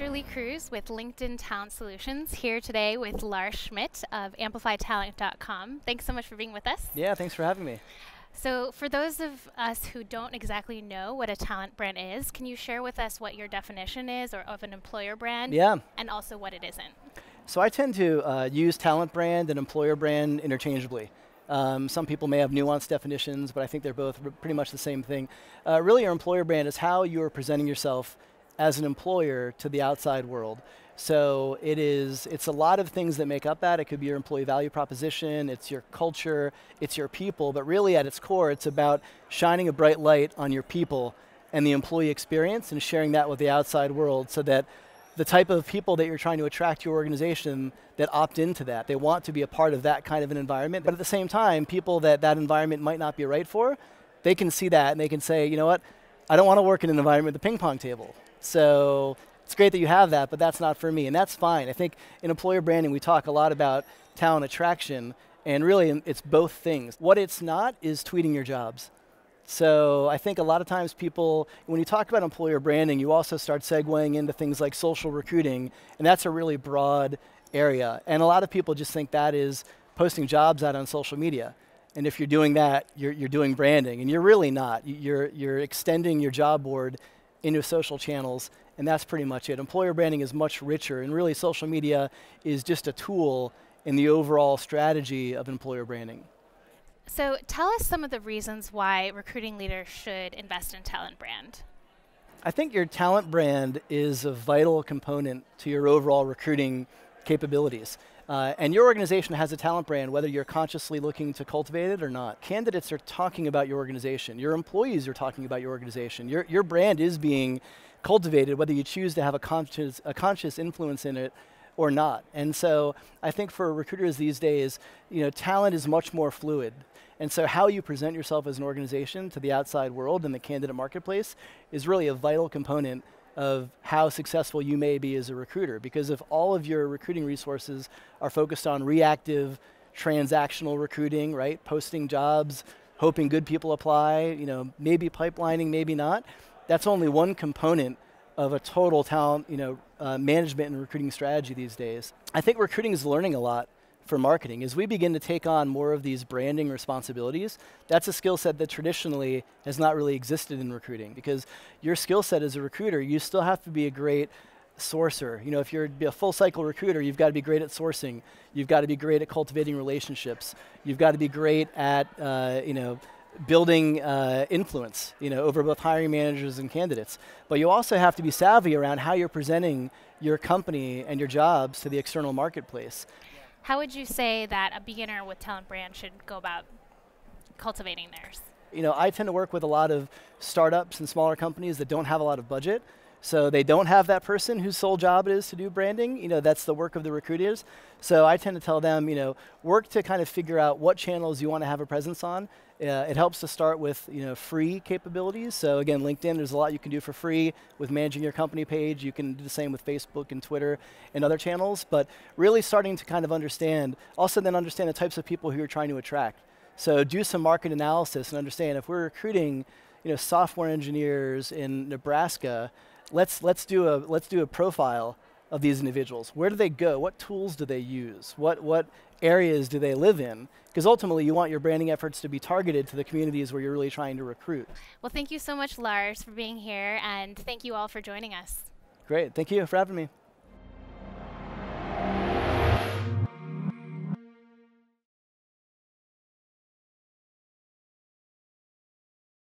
Lee Cruz with LinkedIn Talent Solutions, here today with Lars Schmidt of AmplifyTalent.com. Thanks so much for being with us. Yeah, thanks for having me. So for those of us who don't exactly know what a talent brand is, can you share with us what your definition is or of an employer brand? Yeah. And also what it isn't? So I tend to use talent brand and employer brand interchangeably. Some people may have nuanced definitions, but I think they're both pretty much the same thing. Really, your employer brand is how you are presenting yourself as an employer to the outside world. So it's a lot of things that make up that. It could be your employee value proposition, it's your culture, it's your people, but really at its core, it's about shining a bright light on your people and the employee experience and sharing that with the outside world so that the type of people that you're trying to attract to your organization that opt into that, they want to be a part of that kind of an environment, but at the same time, people that environment might not be right for, they can see that and they can say, you know what, I don't want to work in an environment with a ping pong table. So it's great that you have that, but that's not for me, and that's fine. I think in employer branding, we talk a lot about talent attraction, and really it's both things. What it's not is tweeting your jobs. So I think a lot of times people, when you talk about employer branding, you also start segueing into things like social recruiting, and that's a really broad area. And a lot of people just think that is posting jobs out on social media. And if you're doing that, you're doing branding, and you're really not. You're extending your job board into social channels, and that's pretty much it. Employer branding is much richer, and really social media is just a tool in the overall strategy of employer branding. So tell us some of the reasons why recruiting leaders should invest in talent brand. I think your talent brand is a vital component to your overall recruiting capabilities. And your organization has a talent brand, whether you're consciously looking to cultivate it or not. Candidates are talking about your organization. Your employees are talking about your organization. Your brand is being cultivated, whether you choose to have a conscious influence in it or not. And so I think for recruiters these days, talent is much more fluid. And so how you present yourself as an organization to the outside world and the candidate marketplace is really a vital component of how successful you may be as a recruiter. Because if all of your recruiting resources are focused on reactive, transactional recruiting, right? Posting jobs, hoping good people apply, maybe pipelining, maybe not, that's only one component of a total talent, management and recruiting strategy these days. I think recruiting is learning a lot for marketing. As we begin to take on more of these branding responsibilities, that's a skill set that traditionally has not really existed in recruiting, because your skill set as a recruiter, you still have to be a great sourcer. If you're a full cycle recruiter, you've got to be great at sourcing. You've got to be great at cultivating relationships. You've got to be great at, building influence, over both hiring managers and candidates. But you also have to be savvy around how you're presenting your company and your jobs to the external marketplace. How would you say that a beginner with talent brand should go about cultivating theirs? I tend to work with a lot of startups and smaller companies that don't have a lot of budget. So they don't have that person whose sole job it is to do branding. That's the work of the recruiters. So I tend to tell them, work to kind of figure out what channels you want to have a presence on. It helps to start with, free capabilities. So again, LinkedIn, there's a lot you can do for free with managing your company page. You can do the same with Facebook and Twitter and other channels. But really starting to kind of understand the types of people who you're trying to attract. So do some market analysis and understand if we're recruiting, software engineers in Nebraska, let's do a profile of these individuals. Where do they go? What tools do they use? What areas do they live in? Because ultimately, you want your branding efforts to be targeted to the communities where you're really trying to recruit. Well, thank you so much, Lars, for being here, and thank you all for joining us. Great. Thank you for having me.